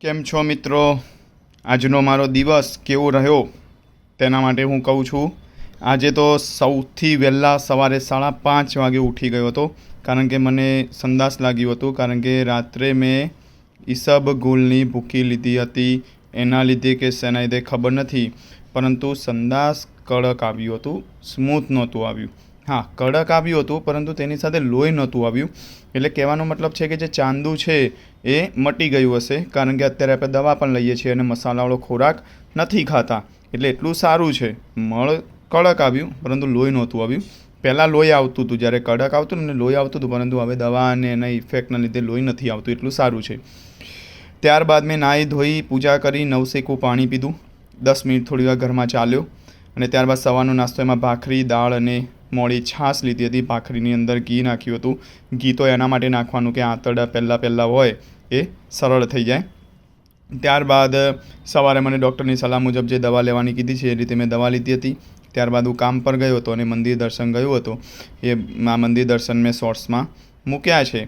કેમ છો મિત્રો? આજનો મારો દિવસ કેવો રહ્યો તેના માટે હું કહું છું. આજે તો સૌથી વહેલા સવારે 5:30 વાગે ઉઠી ગયો હતો, કારણ કે મને સંડાસ લાગ્યું હતું. કારણ કે રાત્રે મેં ઈસબગુલની ભૂકી લીધી હતી. એના લીધે કે શેના લીધે ખબર નથી, પરંતુ સંડાસ કડક આવ્યું હતું, સ્મૂથ નહોતું આવ્યું. હા, કડક આવ્યું હતું, પરંતુ તેની સાથે લોહી નહોતું આવ્યું. એટલે કહેવાનો મતલબ છે કે જે ચાંદુ છે એ મટી ગયું હશે, કારણ કે અત્યારે આપણે દવા પણ લઈએ છીએ અને મસાલાવાળો ખોરાક નથી ખાતા. એટલે એટલું સારું છે. મળ કડક આવ્યું, પરંતુ લોહી નહોતું આવ્યું. પહેલાં લોહી આવતું હતું, જ્યારે કડક આવતું ને લોહી આવતું હતું, પરંતુ હવે દવા અને એના ઇફેક્ટના લીધે લોહી નથી આવતું. એટલું સારું છે. ત્યારબાદ મેં નાહી ધોઈ પૂજા કરી, નવસેકું પાણી પીધું, 10 મિનિટ થોડી વાર ઘરમાં ચાલ્યો, અને ત્યારબાદ સવારનો નાસ્તો એમાં ભાખરી, દાળ અને મોળી છાશ લીધી હતી. ભાખરીની અંદર ઘી નાખ્યું હતું. ઘી તો એના માટે નાખવાનું કે આંતરડા પહેલાં હોય એ સરળ થઈ જાય. ત્યારબાદ સવારે મને ડૉક્ટરની સલાહ મુજબ જે દવા લેવાની કીધી છે એ રીતે મેં દવા લીધી હતી. ત્યારબાદ હું કામ પર ગયો હતો અને મંદિર દર્શન ગયો હતો. એ મંદિર દર્શન મેં શોર્ટ્સમાં મૂક્યા છે.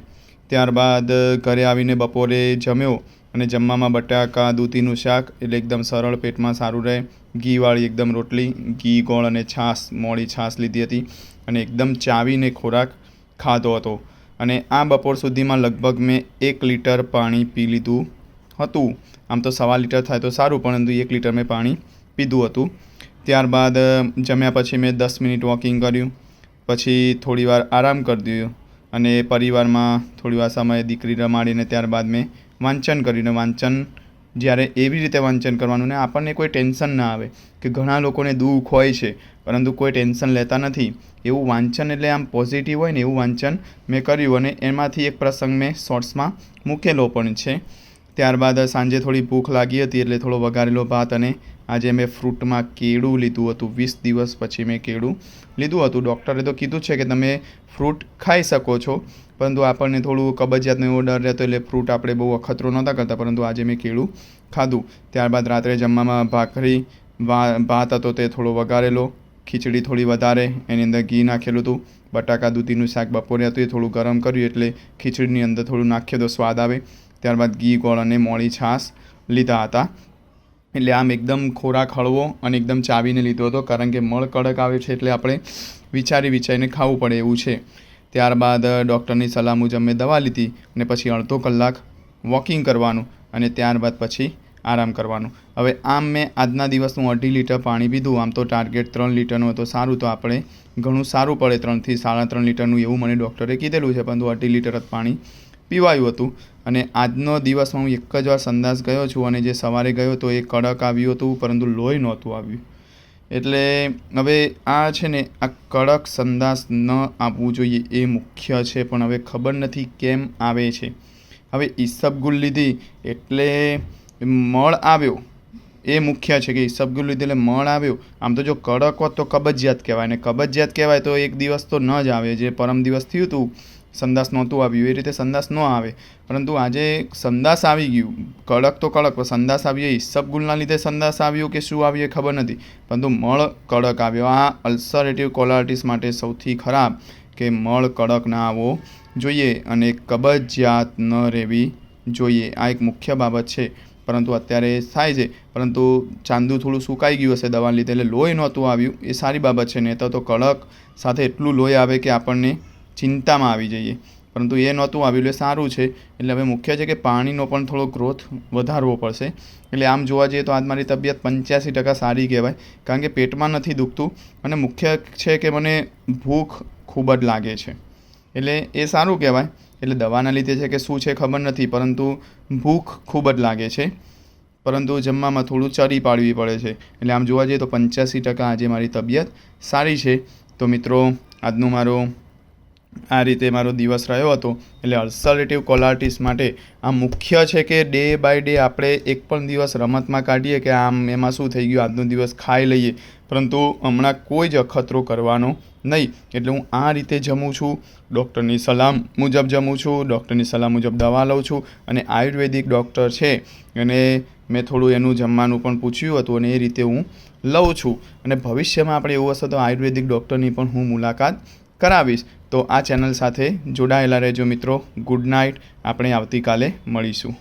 ત્યારબાદ ઘરે આવીને બપોરે જમ્યો, અને જમવામાં બટાકા દૂધીનું શાક, એટલે એકદમ સરળ, પેટમાં સારું રહે. ઘીવાળી એકદમ રોટલી, ઘી, ગોળ અને છાશ, મોળી છાશ લીધી હતી, અને એકદમ ચાવીને ખોરાક ખાધો હતો. અને આ બપોર સુધીમાં લગભગ મેં 1 લીટર પાણી પી લીધું હતું. આમ તો 1.25 લીટર થાય તો સારું, પરંતુ 1 લીટર મેં પાણી પીધું હતું. ત્યારબાદ જમ્યા પછી મેં 10 મિનિટ વોકિંગ કર્યું, પછી થોડીવાર આરામ કરી દીધો, અને પરિવારમાં થોડીવાર સમય દીકરી રમાડીને ત્યારબાદ મેં વાંચન કર્યું. વાંચન જ્યારે એવી રીતે વાંચન કરવાનું ને આપણને કોઈ ટેન્શન ના આવે, કે ઘણા લોકોને દુઃખ હોય છે પરંતુ કોઈ ટેન્શન લેતા નથી, એવું વાંચન એટલે આમ પોઝિટિવ હોય ને એવું વાંચન મેં કર્યું, અને એમાંથી એક પ્રસંગ મેં શોર્ટ્સમાં મૂકેલો પણ છે. ત્યારબાદ સાંજે થોડી ભૂખ લાગી હતી, એટલે થોડો વઘારેલો ભાત, અને આજે મેં ફ્રૂટમાં કેળું લીધું હતું. 20 દિવસ પછી મેં કેળું લીધું હતું. ડૉક્ટરે તો કીધું છે કે તમે ફ્રૂટ ખાઈ શકો છો, પરંતુ આપણને થોડું કબજિયાતનો એવો ડર રહેતો, એટલે ફ્રૂટ આપણે બહુ અખતરો નહોતા કરતા, પરંતુ આજે મેં કેળું ખાધું. ત્યારબાદ રાત્રે જમવામાં ભાખરી, ભાત હતો તે થોડો વઘારેલો, ખીચડી થોડી વધારે, એની અંદર ઘી નાખેલું હતું. બટાકા દૂધીનું શાક બપોરે હતું, એ થોડું ગરમ કર્યું, એટલે ખીચડીની અંદર થોડું નાખ્યું તો સ્વાદ આવે. ત્યારબાદ ઘી, ગોળ અને મોળી છાશ લીધા હતા. એટલે આમ એકદમ ખોરાક હળવો અને એકદમ ચાવીને લીધો હતો, કારણ કે મળ કડક આવે છે, એટલે આપણે વિચારીને ખાવું પડે એવું છે. ત્યારબાદ ડૉક્ટરની સલાહ મુજબ મેં દવા લીધી, અને પછી અડધો કલાક વોકિંગ કરવાનું, અને ત્યારબાદ પછી આરામ કરવાનું. હવે આમ મેં આજના દિવસનું 2.5 લીટર પાણી પીધું. આમ તો ટાર્ગેટ 3 લીટરનું હતું, સારું, તો આપણે ઘણું સારું પડે 3 થી 3.5 લીટરનું, એવું મને ડૉક્ટરે કીધેલું છે, પરંતુ 2.5 લીટર જ પાણી પીવાયું હતું. અને આજનો દિવસમાં હું એક જ વાર સંડાસ ગયો છું, અને જે સવારે ગયો તો એ કડક આવ્યું હતું, પરંતુ લોહી નહોતું આવ્યું. એટલે હવે આ છે ને, આ કડક સંડાસ ન આવવું જોઈએ એ મુખ્ય છે, પણ હવે ખબર નથી કેમ આવે છે. હવે ઈસબગુલ લીધી એટલે મળ આવ્યો, એ મુખ્ય છે કે ઈસબગુલ લીધી એટલે મળ આવ્યો. આમ તો જો કડક હોત તો કબજિયાત કહેવાય, ને કબજિયાત કહેવાય તો એક દિવસ તો ન જ આવે. જે પરમ દિવસ થયું હતું સંડાસ નહોતું આવ્યું, એ રીતે સંડાસ ન આવે, પરંતુ આજે સંડાસ આવી ગયું. કડક તો કડક, પણ સંડાસ આવ્યો. ઈસબગુલના લીધે સંડાસ આવ્યું કે શું આવ્યું એ ખબર નથી, પરંતુ મળ કડક આવ્યો. આ અલ્સરેટિવ કોલાઇટિસ માટે સૌથી ખરાબ, કે મળ કડક ના આવવો જોઈએ અને કબજિયાત ન રહેવી જોઈએ. આ એક મુખ્ય બાબત છે, પરંતુ અત્યારે થાય છે. પરંતુ ચાંદુ થોડું સુકાઈ ગયું હશે દવા લીધે, એટલે લોહી નહોતું આવ્યું, એ સારી બાબત છે. નહીં તો કડક સાથે એટલું લોહી આવે કે આપણને ચિંતામાં આવી જઈએ, પરંતુ એ નહોતું આવ્યું, એટલે સારું છે. એટલે હવે મુખ્ય છે કે પાણીનો પણ થોડો ગ્રોથ વધારવો પડશે. એટલે આમ જોવા જઈએ તો આજ મારી તબિયત 85% સારી કહેવાય, કારણ કે પેટમાં નથી દુખતું, અને મુખ્ય છે કે મને ભૂખ ખૂબ જ લાગે છે, એટલે એ સારું કહેવાય. એટલે દવાના લીધે છે કે શું છે ખબર નથી, પરંતુ ભૂખ ખૂબ જ લાગે છે, પરંતુ જમવામાં થોડું ચરી પાડવી પડે છે. એટલે આમ જોવા જઈએ તો 85% આજે મારી તબિયત સારી છે. તો મિત્રો, આજનું આ રીતે મારો દિવસ રહ્યો હતો. એટલે અલ્સરેટિવ કોલાઇટિસ માટે આ મુખ્ય છે કે ડે બાય ડે આપણે એક પણ દિવસ રમતમાં કાઢીએ કે આમ એમાં શું થઈ ગયું, આજનો દિવસ ખાઈ લઈએ, પરંતુ હમણાં કોઈ જ અખતરો કરવાનો નહીં. એટલે હું આ રીતે જમું છું, ડૉક્ટરની સલાહ મુજબ જમું છું, ડૉક્ટરની સલાહ મુજબ દવા લઉં છું, અને આયુર્વેદિક ડૉક્ટર છે, અને મેં થોડું એનું જમવાનું પણ પૂછ્યું હતું, અને એ રીતે હું લઉં છું. અને ભવિષ્યમાં આપણે એવું હશે તો આયુર્વેદિક ડૉક્ટરની પણ હું મુલાકાત કરાવીશ. તો આ ચેનલ સાથે જોડાયેલા રહેજો મિત્રો. Good night. આપણે આવતીકાલે મળીશું.